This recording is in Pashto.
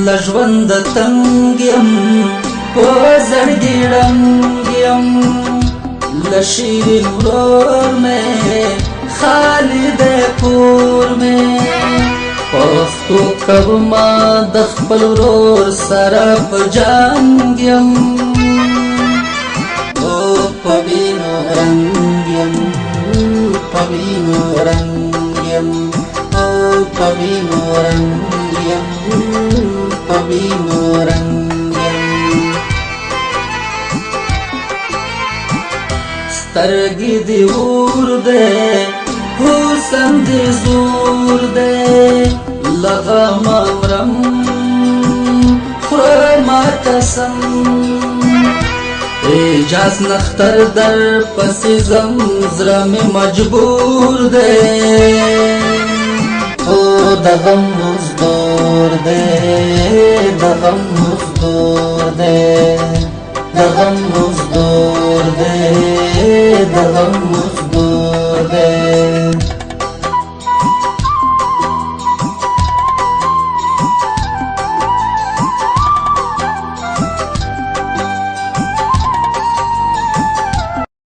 لژوند تنگ یم په زړګي ړنګ یم لشیرین ورور مې خالی د کور مې پښتو کومه د خپل ورور سره په جنګ یم او په وینو رنګ یم په وینو رنګ یم او په وینو رنګ یم په وینو رنګ یم سترګې دې اور دې حسن دې زور دې لغم امرم خورم قسم اجاز نختر در پس زمزره میں مجبور دے او دغم مزدور دے دغم مزدور